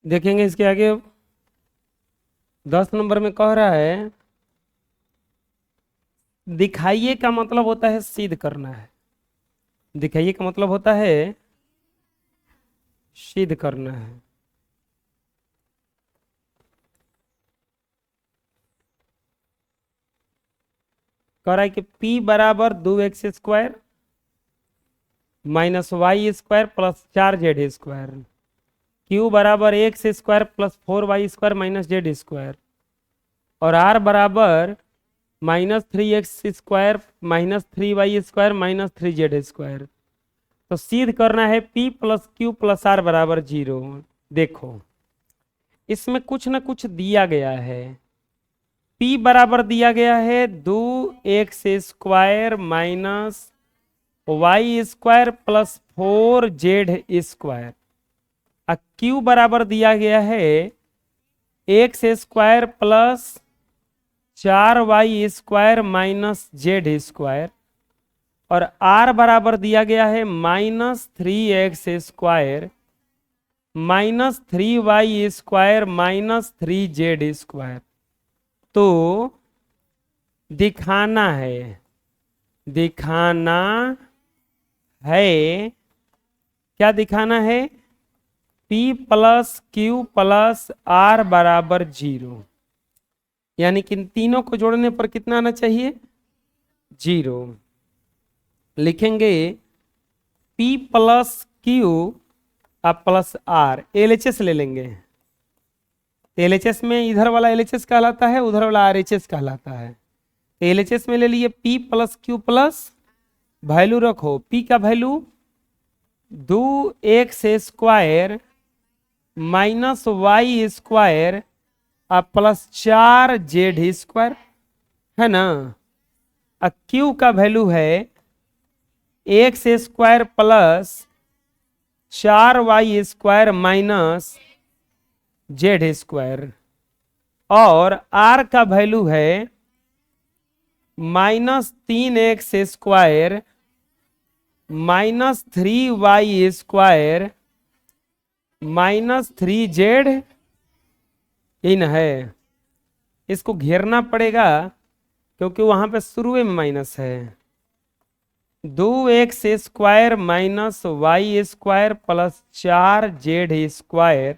देखेंगे इसके आगे 10 नंबर में कह रहा है दिखाइए का मतलब होता है सिद्ध करना है। दिखाइए का मतलब होता है सिद्ध करना है। कह रहा है कि P बराबर 2x² minus y square plus 4z² Q बराबर x² plus 4y² minus z², और R बराबर -3x² minus 3y² minus 3z²। तो सिद्ध करना है P plus Q plus R बराबर 0। देखो इसमें कुछ ना कुछ दिया गया है। P बराबर दिया गया है 2x² minus y² plus 4z²। Q बराबर दिया गया है x² plus 4y² minus z², और R बराबर दिया गया है -3x² minus 3y² minus 3z²। तो दिखाना है क्या दिखाना है? P plus Q plus R बराबर 0, यानी कि इन तीनों को जोड़ने पर कितना आना चाहिए? 0। लिखेंगे P plus Q plus R, LHS ले लेंगे। LHS में इधर वाला LHS कहलाता है, उधर वाला RHS कहलाता है। LHS में ले लिए P plus Q plus, value रखो P का value 2x² minus y² plus 4z² है ना। Q का वैल्यू है x² plus 4y² minus z², और R का वैल्यू है -3x² minus 3y² minus 3z इन है। इसको घेरना पड़ेगा क्योंकि वहां पे शुरू में माइनस है। 2x² minus y² plus 4z²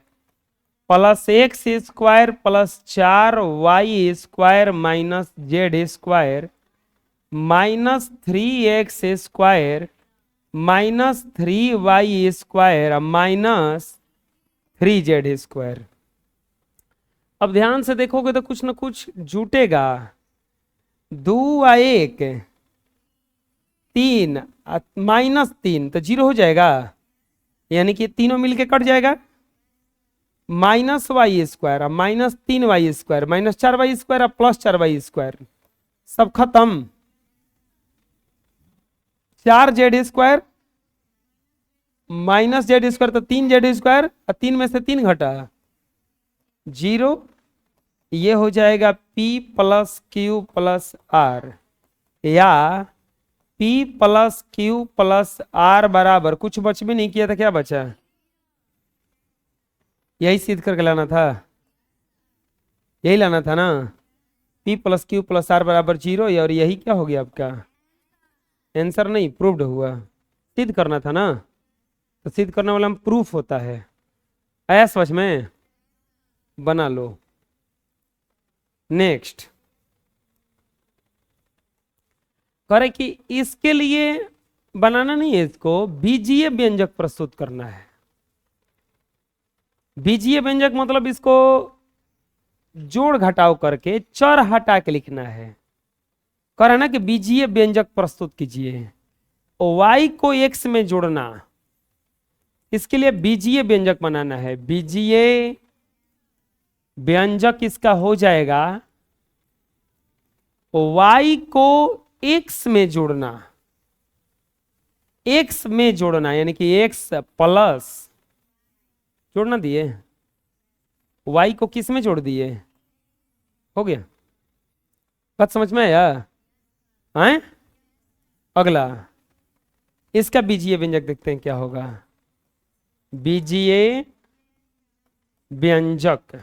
plus x² plus 4y² minus z² minus 3x² minus 3y² minus 3z²। अब ध्यान से देखोगे तो कुछ ना कुछ जुटेगा। 2 और 1 3 माइनस 3 तो 0 हो जाएगा, यानी कि तीनों मिलके कट जाएगा। -y² minus 3y² minus 4y² plus 4y², सब खत्म। 4z² माइनस z² तो 3z², 3 में से 3 घटा 0। ये हो जाएगा P plus Q plus R, या P plus Q plus R बराबर, कुछ बच भी नहीं किया था, क्या बचा? यही सिद्ध करके लाना था, यही लाना था ना। P plus Q plus R बराबर 0, और यही क्या हो गया आपका आंसर? नहीं, प्रूव्ड हुआ। सिद्ध करना था ना, तो सिद्ध करने वाला में प्रूफ होता है। आया समझ में? बना लो। नेक्स्ट करे कि इसके लिए बनाना नहीं है, इसको बीजीय व्यंजक प्रस्तुत करना है। बीजीय व्यंजक मतलब इसको जोड़ घटाव करके चर हटा के लिखना है। कह ना कि बीजीय व्यंजक प्रस्तुत कीजिए, y को x में जोड़ना, इसके लिए बीजीय व्यंजक बनाना है। बीजीय व्यंजक इसका हो जाएगा y को x में जोड़ना, x में जोड़ना यानी कि x प्लस जोड़ना दिए, y को किस में जोड़ दिए? हो गया, बात समझ में आया? आए? अगला इसका बीजीय व्यंजक देखते हैं क्या होगा। बीजीय व्यंजक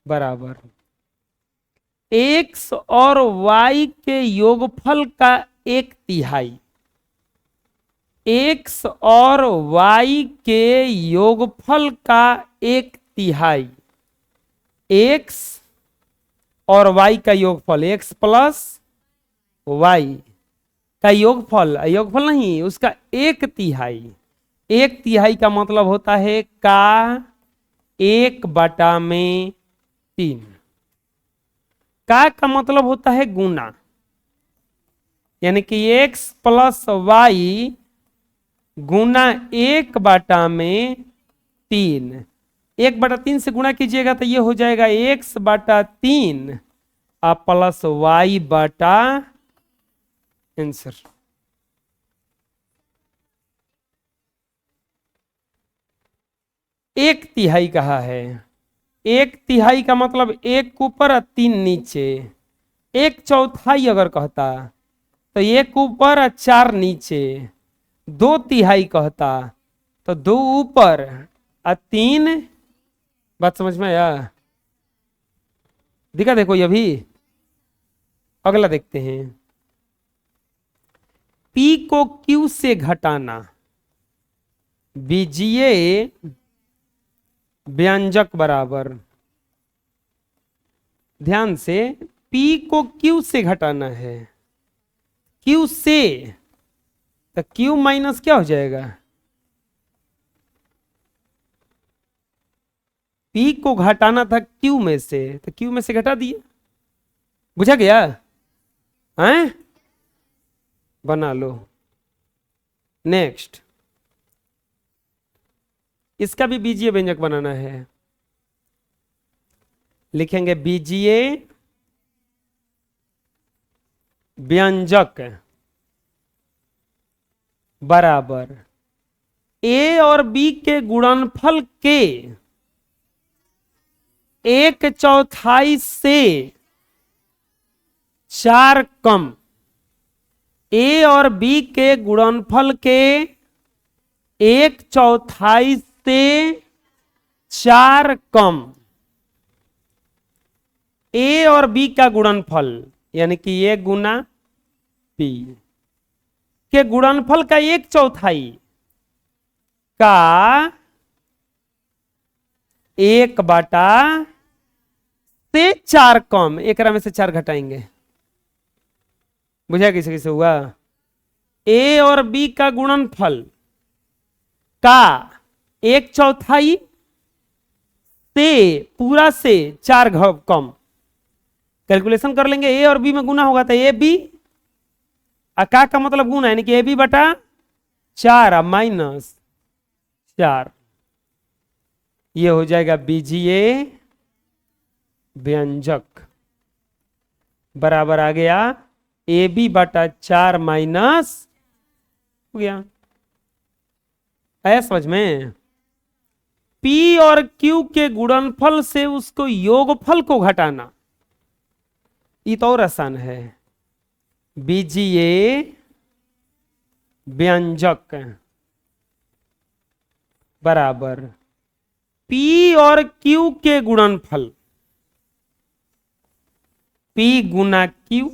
बराबर x और y के योगफल का 1/3। x और y के योगफल का 1/3। x और y का योगफल x प्लस y का योगफल, योगफल नहीं उसका 1/3। 1/3 का मतलब होता है का 1/3। का मतलब होता है गुना, यानी कि x प्लस वाई गुना 1/3। 1/3 से गुणा कीजिएगा तो ये हो जाएगा x/3 प्लस वाई बटा आंसर। एक तिहाई कहा है। 1/3 का मतलब 1 ऊपर 3 नीचे। 1/4 अगर कहता तो 1 ऊपर 4 नीचे। 2/3 कहता तो 2 ऊपर 3। बात समझ में आया? दिखा देखो ये भी। अगला देखते हैं। P को Q से घटाना बीजीय व्यंजक बराबर, ध्यान से P को Q से घटाना है। Q से तो Q माइनस क्या हो जाएगा? P को घटाना था Q में से तो Q में से घटा दिए। बुझा गया? हैं? बना लो। नेक्स्ट, इसका भी बीजीय व्यंजक बनाना है। लिखेंगे बीजीय व्यंजक बराबर A और B के गुणनफल के 1/4 से 4 कम। A और B के गुणनफल के 1/4 से 4 कम। A और B का गुणनफल यानी कि A गुना B के गुणनफल का 1/4 का 1/4 से 4 कम। एक में से 4 घटाएंगे। बुझा किसे किसे हुआ? A और B का गुणनफल का 1/4 से पूरा से 4 कम। कैलकुलेशन कर लेंगे। A और B में गुना होगा तो ए बी, का मतलब गुना यानी कि AB बटा 4 माइनस 4। ये हो जाएगा बीजीय व्यंजक बराबर आ गया AB बटा 4 माइनस हो गया। आया समझ में? P और Q के गुणनफल से उसको योगफल को घटाना, ये तो और आसान है। बीजीय व्यंजक बराबर P और Q के गुणनफल, P गुना Q,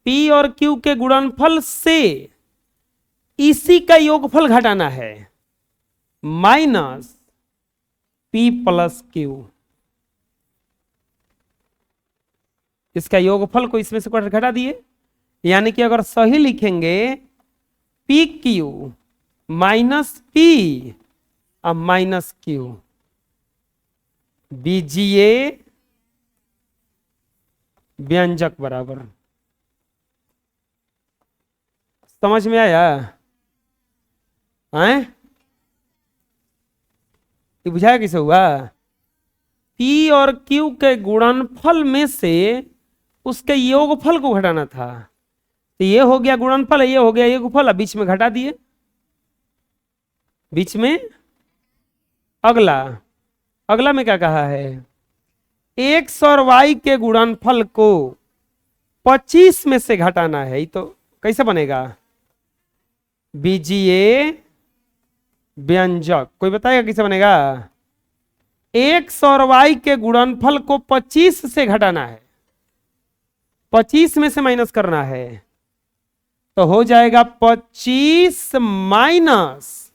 P और Q के गुणनफल से इसी का योगफल घटाना है माइनस P प्लस Q। इसका योगफल को इसमें से घटा दिए, यानी कि अगर सही लिखेंगे पी क्यू माइनस P और माइनस Q बीजीय व्यंजक बराबर। समझ में आया? हैं? ये बुझाया किसे हुआ? P और Q के गुणनफल में से उसके योगफल को घटाना था। तो ये हो गया गुणनफल, ये हो गया योगफल, बीच में घटा दिए। बीच में अगला, अगला में क्या कहा है? x और y के गुणनफल को 25 में से घटाना है। तो कैसे बनेगा? बीजीय व्यंजक। कोई बताएगा कैसे बनेगा? x और y के गुणनफल को 25 से घटाना है, 25 में से माइनस करना है, तो हो जाएगा 25 माइनस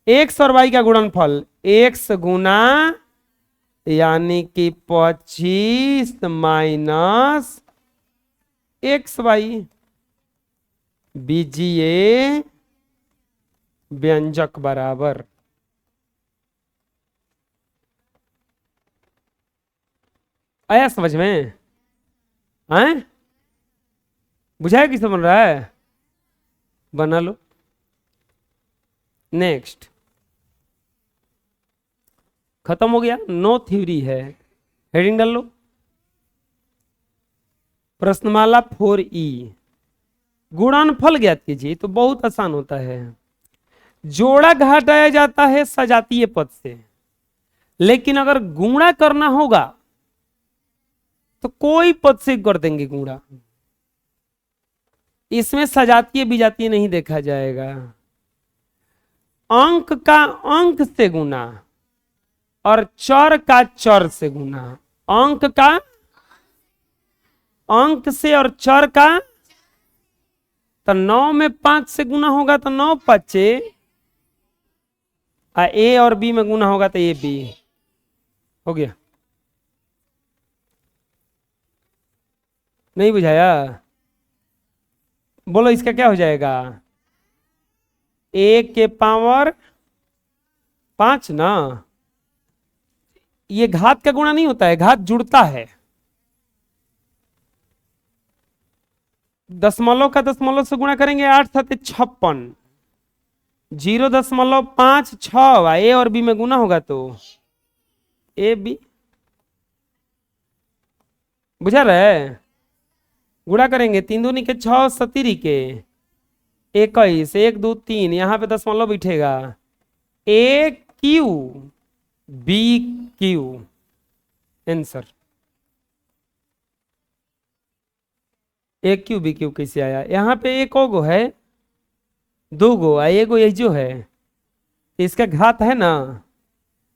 x और y का गुणनफल x गुना, यानी कि 25 माइनस एक्स वाई, बीजीए व्यंजक बराबर। आया समझ में? हैं? बुझाया किससे बन रहा है? बना लो। नेक्स्ट, खत्म हो गया, नो थ्योरी है। हेडिंग डाल लो, प्रश्नमाला 4E। गुणनफल ज्ञात कीजिए, तो बहुत आसान होता है। जोड़ा घटाया जाता है सजातीय पद से, लेकिन अगर गुणा करना होगा तो कोई पद से कर देंगे गुणा, इसमें सजातीय विजातीय नहीं देखा जाएगा। अंक का अंक से गुना और चर का चर से गुना, अंक का अंक से और चर का, तो 9 में 5 से गुना होगा तो 9 पच्चे, ए और बी में गुना होगा तो ए बी हो गया। नहीं बुझाया? बोलो इसका क्या हो जाएगा? ए के पावर 5 ना, ये घात का गुणा नहीं होता है, घात जुड़ता है। दशमलव का दशमलव से गुणा करेंगे, 8 7 56, 0.56, ए और बी में गुना होगा तो ए बी। बुझा रहे? गुणा करेंगे 3 दूनी के 6, 17 के 21, 1 2 3, यहां पे दशमलव बैठेगा, ए क्यू बी क्यू, आंसर। ए क्यू बी क्यू कैसे आया? यहाँ पे एक गो है, 2 गो, एगो ये जो है इसका घात है ना,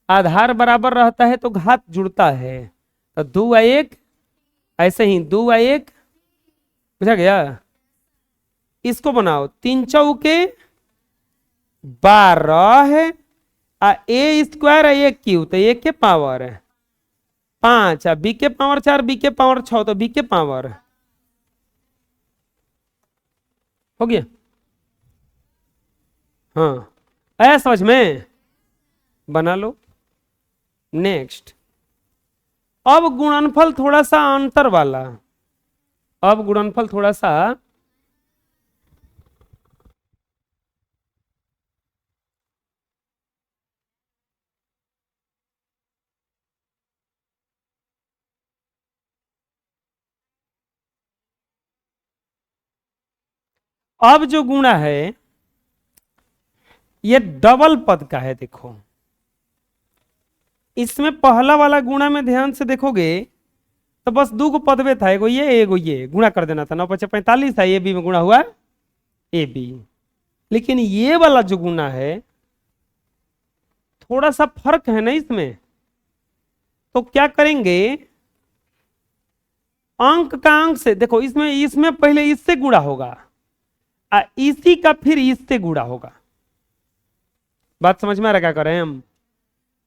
आधार बराबर रहता है तो घात जुड़ता है, तो 2 1, ऐसे ही 2 1, बुझा गया? इसको बनाओ, 3 चौके 12 है, ए स्क्वायर है ए क्यू, तो ए के पावर 5, बी के पावर 4, बी के पावर 6, तो बी के पावर हो गया। हाँ, आया समझ में? बना लो। नेक्स्ट, अब गुणनफल थोड़ा सा अंतर वाला, अब गुणनफल थोड़ा सा अब जो गुणा है ये डबल पद का है। देखो इसमें पहला वाला गुणा में ध्यान से देखोगे तो बस 2 पदवे था, एगो ये गुणा कर देना था, 9 5 45 था, ए बी में गुणा हुआ ए बी। लेकिन ये वाला जो गुणा है थोड़ा सा फर्क है ना इसमें, तो क्या करेंगे, अंक का अंक से, देखो इसमें पहले इससे गुणा होगा, इसी का फिर इससे गुणा होगा। बात समझ में आ रहा क्या कर रहे हैं हम?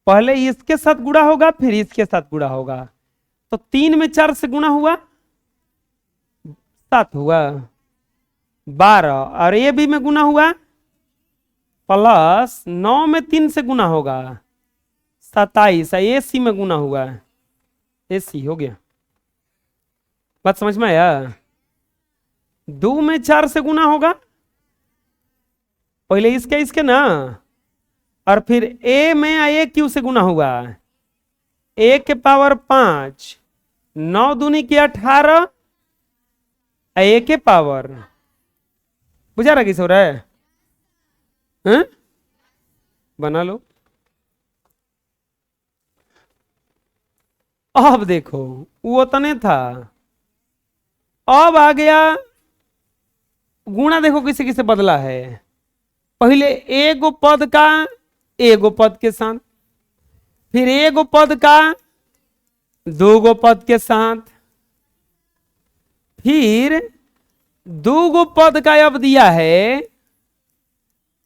पहले इसके साथ गुणा होगा फिर इसके साथ गुणा होगा, तो 3 में 4 से गुणा हुआ 7 हुआ, 12, और ए बी में गुणा हुआ प्लस 9 में 3 से गुणा होगा 27, ए सी में गुणा हुआ ए सी हो गया। बात समझ में आया? 2 में 4 से गुणा होगा, पहले इसके ना, और फिर ए में ए क्यू से गुना हुआ, ए के पावर 5, 9 दूनी की 18, ए के पावर, बुझा रहा किस हो रहा है? हैं? बना लो। अब देखो वो उतने था, अब आ गया गुणा, देखो किसे किसे बदला है। पहले एगो पद का एगो पद के साथ, फिर एगो पद का दोगो पद के साथ, फिर दोगो पद का अब दिया है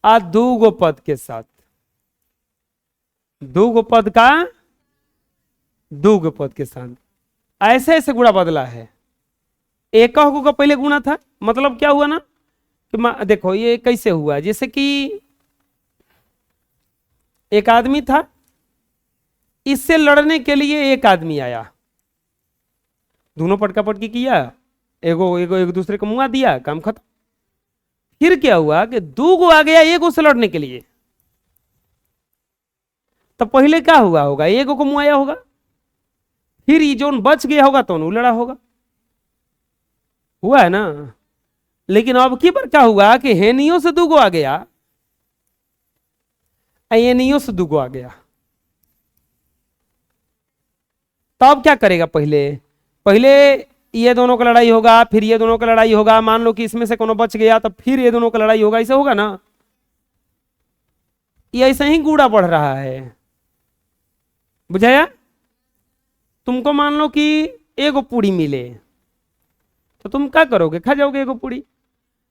आ दोगो पद के साथ, दोगो पद का दोगो पद के साथ, ऐसे ऐसे गुणा बदला है। एक का पहले गुणा था, मतलब क्या हुआ ना कि देखो ये कैसे हुआ, जैसे कि एक आदमी था, इससे लड़ने के लिए एक आदमी आया, दोनों पटका पटकी किया, एगो एगो एक दूसरे को मुआ दिया, काम खत्म। फिर क्या हुआ कि दूगो आ गया एगो से लड़ने के लिए, तो पहले क्या हुआ होगा, एगो को मुआया होगा, फिर ये जो बच गया होगा तो लड़ा होगा, हुआ है ना। लेकिन अब की बार क्या हुआ कि हेनियो से दूगो आ गया, एनियो से दूगो आ गया, तब क्या करेगा, पहले पहले ये दोनों का लड़ाई होगा, फिर ये दोनों का लड़ाई होगा, मान लो कि इसमें से कोनो बच गया तो फिर ये दोनों का लड़ाई होगा, ऐसे होगा ना। ये ऐसे ही गुड़ा बढ़ रहा है, बुझाया। तुमको मान लो कि एगो पूरी मिले तो तुम क्या करोगे, खा जाओगे एगो पूरी।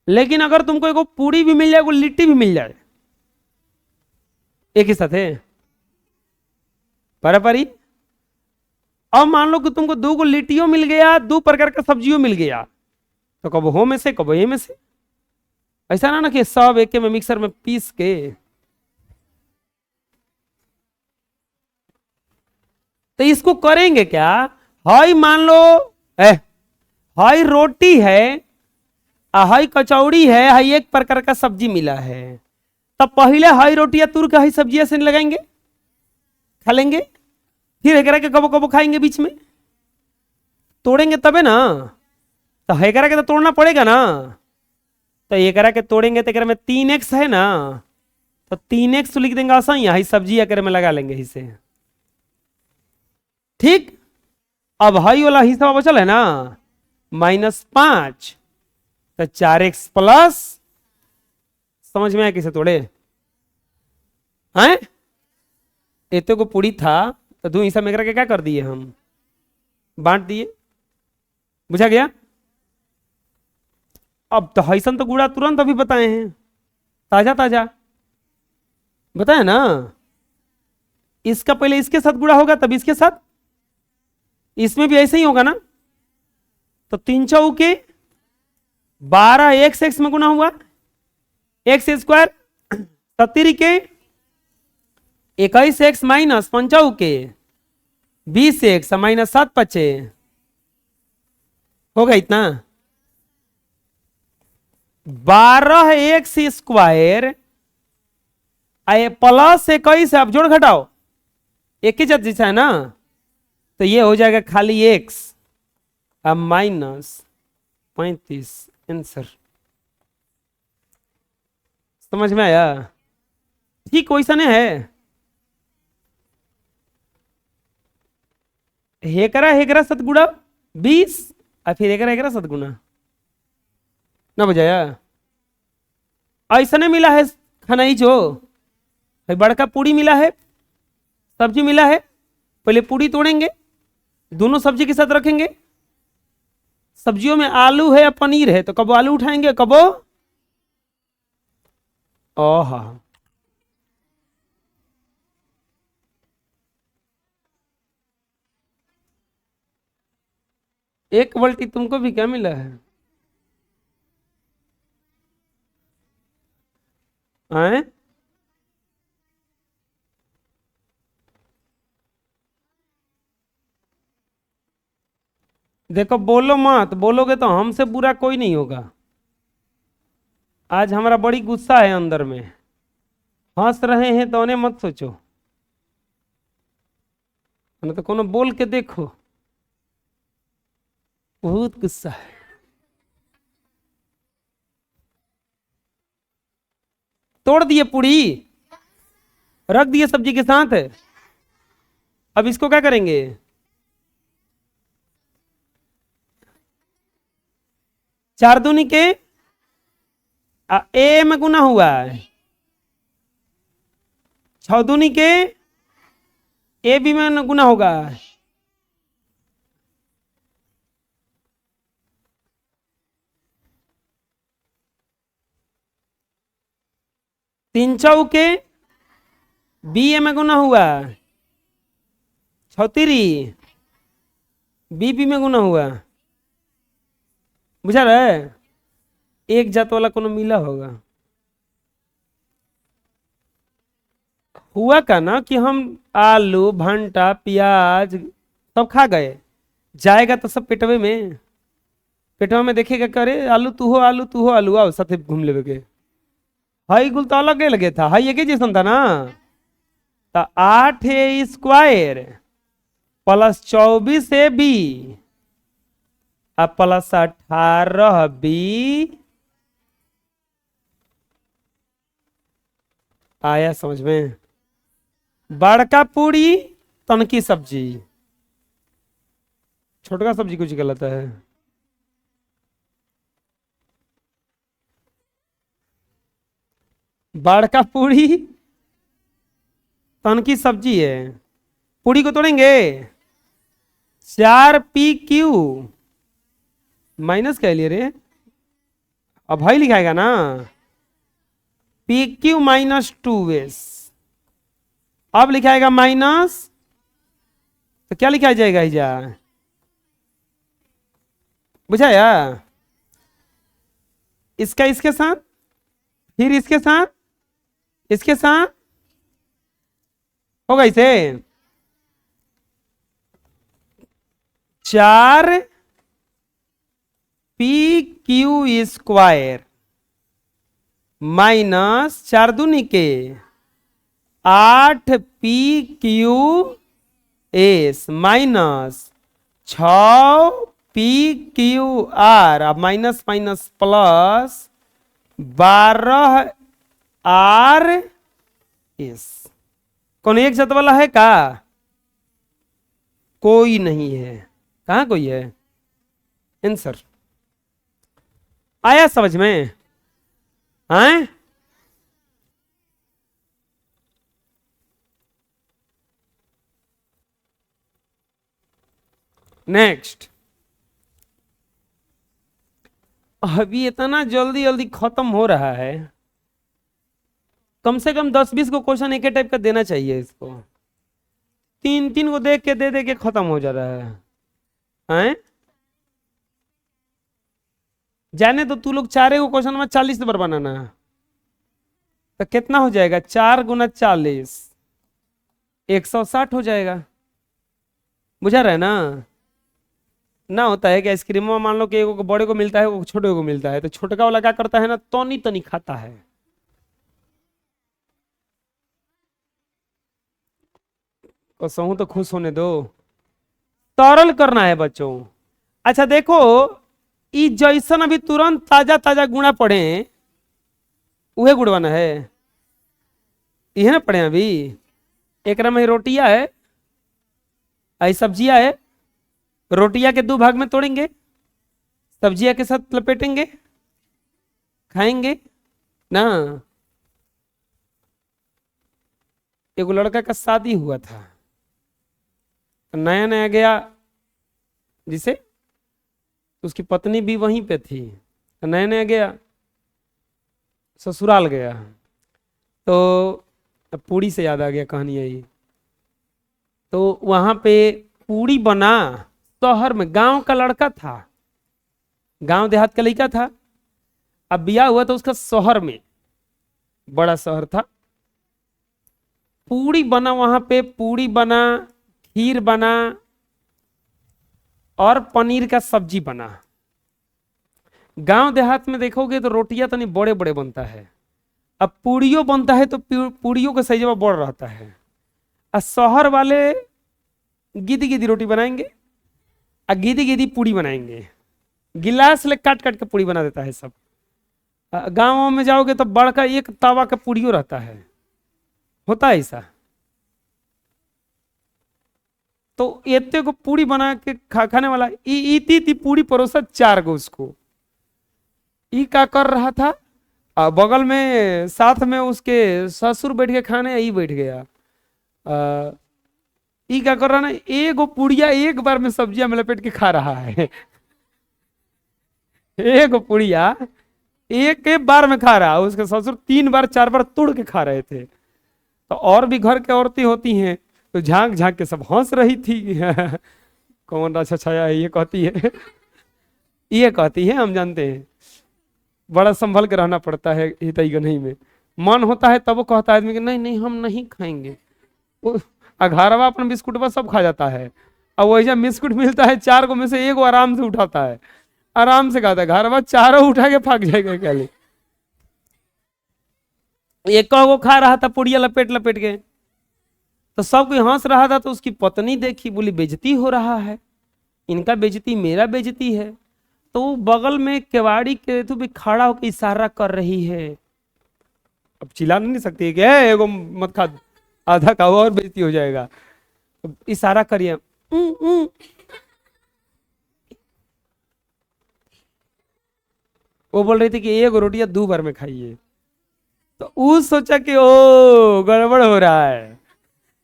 लेकिन अगर तुमको एगो पूरी भी मिल जाए, एगो लिट्टी भी मिल जाए एक ही साथ है पारापारी, अब मान लो कि तुमको दो गो लिट्टियों मिल गया, दो प्रकार का सब्जियों मिल गया, तो कब हो में से कब ये में से, ऐसा ना कि सब एक में मिक्सर में पीस के। तो इसको करेंगे क्या, हाई मान लो हाई रोटी है, हाई कचौड़ी है, हाई एक प्रकार का सब्जी मिला है, तब पहले हाई रोटी या तुर का हाई सब्जियां से लगाएंगे, खा लेंगे, फिर हेकरा के कबो कबो खाएंगे, बीच में तोड़ेंगे तबे ना, तो हेकरा के तो तोड़ना पड़ेगा ना। तो एकरा के तोड़ेंगे तो एकरा में 3x है ना, तो 3x लिख देंगे आसान, यही सब्जी एकरे में लगा लेंगे इसे, ठीक। अब हाई वाला हिस्सा बचल है ना, -5, तो 4x प्लस, समझ में आया कैसे तोड़े हैं। एते को पूरी था तो दो हिस्सा में के क्या कर दिए, हम बांट दिए, बुझा गया। अब तो हैसन तो गुड़ा तुरंत अभी बताए हैं, ताजा ताजा बताया ना। इसका पहले इसके साथ गुड़ा होगा तब इसके साथ, इसमें भी ऐसे ही होगा ना। तो 3 चौके 12, x में गुना हुआ, x स्क्वायर 70 के 21x माइनस 5 के 20x माइनस 7 5 होगा इतना, 12x स्क्वायर प्लस 21 अब जोड़ घटाओ, एक ही जैसा है ना, तो ये हो जाएगा खाली x अब -35 आंसर। समझ में आया, ठीक वैसा नहीं है। हेकरा हेकरा सतगुणा 20 और फिर हेकरा हेकरा सतगुणा ना, बुझाया। ऐसा नहीं मिला है खाना ही जो बड़का पूरी मिला है, सब्जी मिला है, पहले पूरी तोड़ेंगे, दोनों सब्जी के साथ रखेंगे, सब्जियों में आलू है या पनीर है तो कबो आलू उठाएंगे, कबो ओहा एक बाल्टी तुमको भी क्या मिला है आए? देखो बोलो मत, बोलोगे तो हमसे बुरा कोई नहीं होगा। आज हमारा बड़ी गुस्सा है अंदर में, हंस रहे हैं तो उन्हें मत सोचो, तो कोनो बोल के देखो, बहुत गुस्सा है। तोड़ दिए पूरी, रख दिए सब्जी के साथ, अब इसको क्या करेंगे, चार दूनी के ए में गुना हुआ है 6 दूनी के ए बी में गुना होगा, तीन चौके बी ए में गुना हुआ, छौतीरी बी बी में गुना हुआ, बुझा रहा है? एक जात वाला कोनो मिला होगा, हुआ का ना कि हम आलू भंटा प्याज सब खा गए, जाएगा तो सब पेटवे में, पेटवा में देखेगा करे आलू तू हो आलू तू हो आलू, आओ साथे घूम लेवे के। हाई गुल तो अलग लगे था, हाई एक जैसन था ना, तो 8a² प्लस 24ab अब प्लस 18b आया समझ में? बड़का पूरी तनकी सब्जी, छोटका सब्जी कुछ गलत है। बड़का पूरी तनकी सब्जी है, पूरी को तोड़ेंगे 4pq माइनस कह लिए रे, अब भाई लिखाएगा ना pq माइनस 2s, अब लिखाएगा माइनस, तो क्या लिखा जाएगा इजा, बुझाया? इसका इसके साथ, फिर इसके साथ, इसके साथ होगा इसे 4pq² माइनस 4 दूनी के 8pqs माइनस 6pqr, अब माइनस माइनस प्लस 12r(s). कौन एक जात वाला है का? कोई नहीं है, कहां कोई है? आंसर आया समझ में? हैं? नेक्स्ट, अभी इतना जल्दी जल्दी खत्म हो रहा है, कम से कम 10-20 को क्वेश्चन एक टाइप का देना चाहिए इसको, 3-3 को देख के दे के खत्म हो जा रहा है। हैं? जाने तो तू लोग 4 को क्वेश्चन में 40 नंबर बनाना है, तो कितना हो जाएगा? 4 गुना 40 160 हो जाएगा, बुझा रहा है ना? ना होता है कि आइसक्रीम में मान लो कि एक बड़े को मिलता है, वो छोटे को मिलता है, तो छोटका वाला क्या करता है ना, तनी तनी खाता है। कसहूं तो खुश होने दो, तरल करना है बच्चों। अच्छा देखो, ई जैसन अभी तुरंत ताजा ताजा गुणा पढ़े उहे गुड़वाना है, इहे ना पढ़े अभी। एक में रोटियां है, आई सब्जियां है, रोटियां के 2 भाग में तोड़ेंगे, सब्जियां के साथ लपेटेंगे, खाएंगे ना। एक लड़का का शादी हुआ था, नया नया गया जिसे, उसकी पत्नी भी वहीं पे थी, नया नया गया ससुराल गया, तो पूड़ी से याद आ गया कहानी यही। तो वहां पे पूड़ी बना, शहर में, गांव का लड़का था, गांव देहात का लड़का था, अब ब्याह हुआ तो उसका शहर में, बड़ा शहर था, पूड़ी बना वहां पे, पूड़ी बना, खीर बना और पनीर का सब्जी बना। गांव देहात में देखोगे तो रोटियां तो नहीं बड़े बड़े बनता है, अब पूड़ियों बनता है तो पूड़ियों का साइज बड़ रहता है, और शहर वाले गीदी गीदी रोटी बनाएंगे और गीदी गीदी पूड़ी बनाएंगे, गिलास ले काट काट के पूड़ी बना देता है सब। गाँव में जाओगे तो बड़का एक तवा का पूड़ियों रहता है, होता है ऐसा। तो इतने को पूड़ी बना के खाने वाला इती पूड़ी परोसा 4 गो उसको। ई क्या कर रहा था, बगल में साथ में उसके ससुर बैठ के खाने, यही बैठ गया। ये क्या कर रहा ना, एक पुड़िया एक बार में सब्जियां में लपेट के खा रहा है। एक पुड़िया एक एक बार में खा रहा है, उसके ससुर 3 बार 4 बार तोड़ के खा रहे थे। तो और भी घर के औरतें होती हैं, तो झांक झांक के सब हंस रही थी। कौन राजा छाया है, ये कहती है। ये कहती है, हम जानते हैं। बड़ा संभल के रहना पड़ता है हितई नहीं में। मन होता है तब वो कहता है आदमी कि नहीं नहीं हम नहीं खाएंगे। वो अघारवा अपन बिस्कुट बस सब खा जाता है। अब वही जब बिस्कुट मिलता है 4 को में से 1 को आराम से उठाता है, आराम से खाता है। घरवा 4 उठा के भाग जाएगा क्या ले। एक को खा रहा था पुड़िया लपेट लपेट के, तो सब कोई हंस रहा था। तो उसकी पत्नी देखी, बोली बेइज्जती हो रहा है, इनका बेइज्जती मेरा बेइज्जती है। तो वो बगल में केवाड़ी के तो भी खड़ा होकर इशारा कर रही है। अब चिल्ला नहीं सकती है कि एगो मत खा, आधा का और बेइज्जती हो जाएगा। तो इशारा करिए। वो बोल रही थी कि 1 रोटियां 2 बार में खाइए। तो उस सोचा कि ओ गड़बड़ हो रहा है,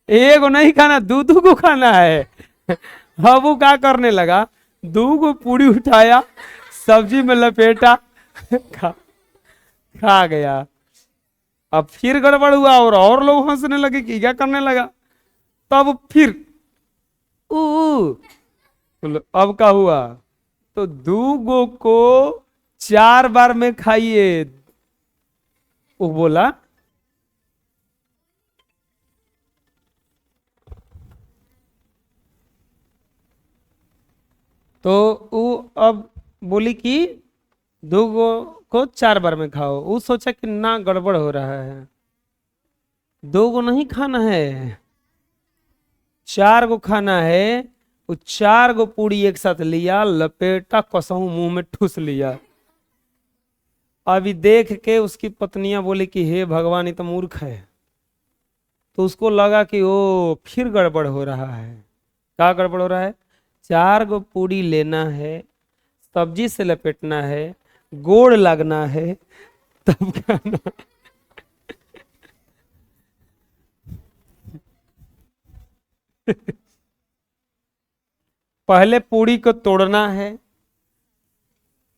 1 नहीं खाना, 2 को खाना है। अब वो क्या करने लगा, 2 को पूरी उठाया, सब्जी में लपेटा, खा गया। अब फिर गड़बड़ हुआ और लोग हंसने लगे कि क्या करने लगा। तब फिर तो अब क्या हुआ, तो 2 को 4 बार में खाइए। वो बोला तो वो अब बोली कि 2 को 4 बार में खाओ। वो सोचा कि ना गड़बड़ हो रहा है, 2 को नहीं खाना है, 4 को खाना है। वो 4 को पूरी एक साथ लिया, लपेटा, कसहू मुंह में ठूस लिया। अभी देख के उसकी पत्नियां बोली कि हे भगवान ये तो मूर्ख है। तो उसको लगा कि ओ फिर गड़बड़ हो रहा है। क्या गड़बड़ हो रहा है, 4 को पूरी लेना है, सब्जी से लपेटना है, गोड़ लगना है, तब खाना। पहले पूरी को तोड़ना है,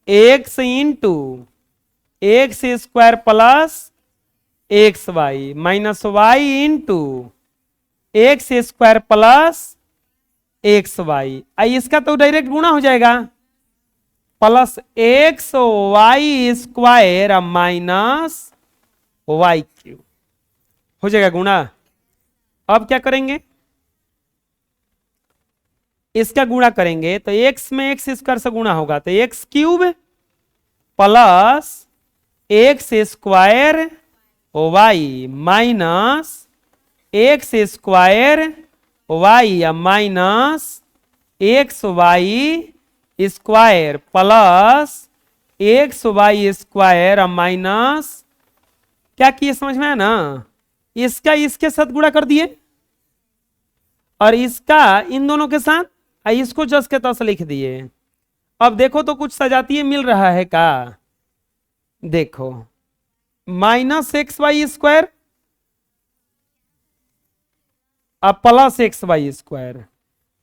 x into x square plus x y minus y into x square plus x y. इसका तो डायरेक्ट गुणा हो जाएगा, plus x y square minus y cube हो जाएगा गुणा। अब क्या करेंगे, इसका गुणा करेंगे तो x में एक्स स्क्वायर से गुणा होगा, तो x cube plus x square y minus x square y minus x y square plus x y square minus, क्या किए समझ में आया ना। इसका इसके साथ गुणा कर दिए और इसका इन दोनों के साथ, इसको जस के तस लिख दिए। अब देखो तो कुछ सजातीय मिल रहा है का, देखो माइनस एक्स वाई स्क्वायर अब plus x y square,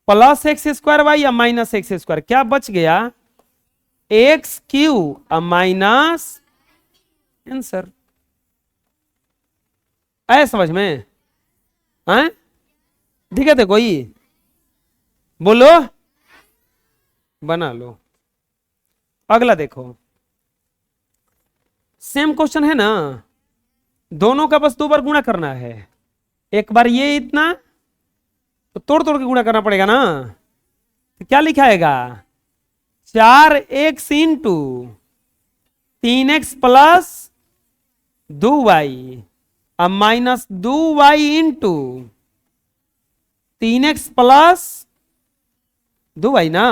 plus x square y या माइनस एक्स स्क्वायर, क्या बच गया एक्स क्यू माइनस आंसर। आया समझ में, हैं ठीक है। देखो ये बोलो, बना लो। अगला देखो, सेम क्वेश्चन है ना, दोनों का बस 2 बार गुणा करना है। एक बार ये इतना तो तोड़ तोड़ के गुणा करना पड़ेगा ना। तो क्या लिखा आएगा, 4x into 3x plus 2y अब minus 2y into 3x plus 2y ना,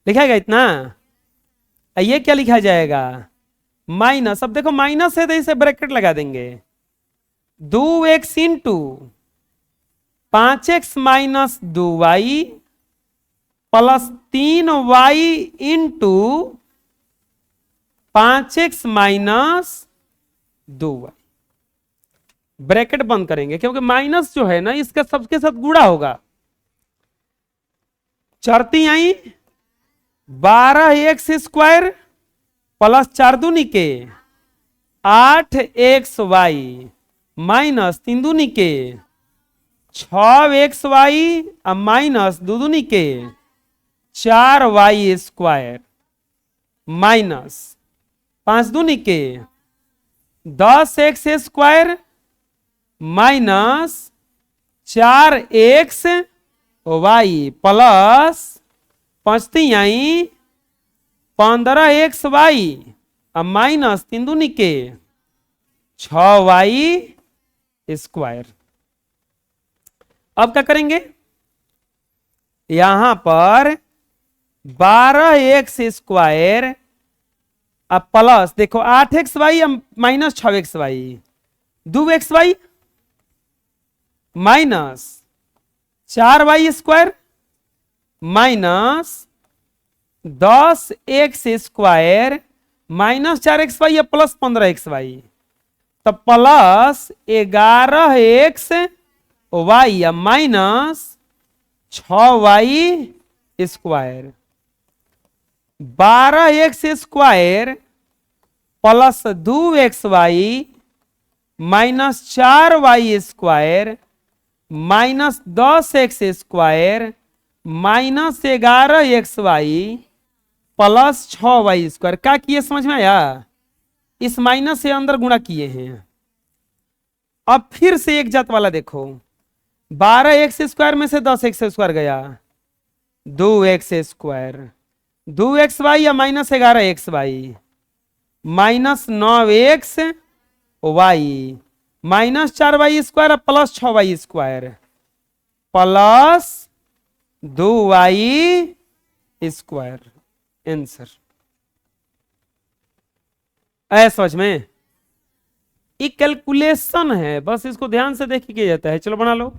लिखाएगा इतना। ये क्या लिखा जाएगा, माइनस, अब देखो माइनस है तो इसे ब्रैकेट लगा देंगे, 2x into 5x minus 2y plus 3y into 5x minus 2y, bracket बंद करेंगे क्योंकि माइनस जो है ना इसका सबके साथ गुणा होगा। चरती आई 12x² प्लस 4 दूनी के 8xy माइनस 3 दूनी के 6xy माइनस 2 दूनी के 4y² माइनस 5 दूनी के 10x² माइनस 4xy प्लस 5 आई 15xy माइनस 3 दूनी के 6y²। अब क्या करेंगे, यहां पर 12x² अब प्लस देखो 8xy minus 6xy 2xy minus 4y² minus 10x² minus 4xy plus 15xy, तो plus 11xy minus 6y²। 12x² plus 2xy minus 4y² minus 10x² minus 11xy plus 6y²। क्या किए समझ में आया, इस माइनस से अंदर गुणा किए हैं। अब फिर से एक जात वाला देखो, 12x² में से 10x² गया 2x² 2xy या minus 11xy minus 9xy minus 4y² plus 6y² plus 2y²। Answer ऐसा समझ में, ये कैलकुलेशन है, बस इसको ध्यान से देख के किया जाता है। चलो बना लो।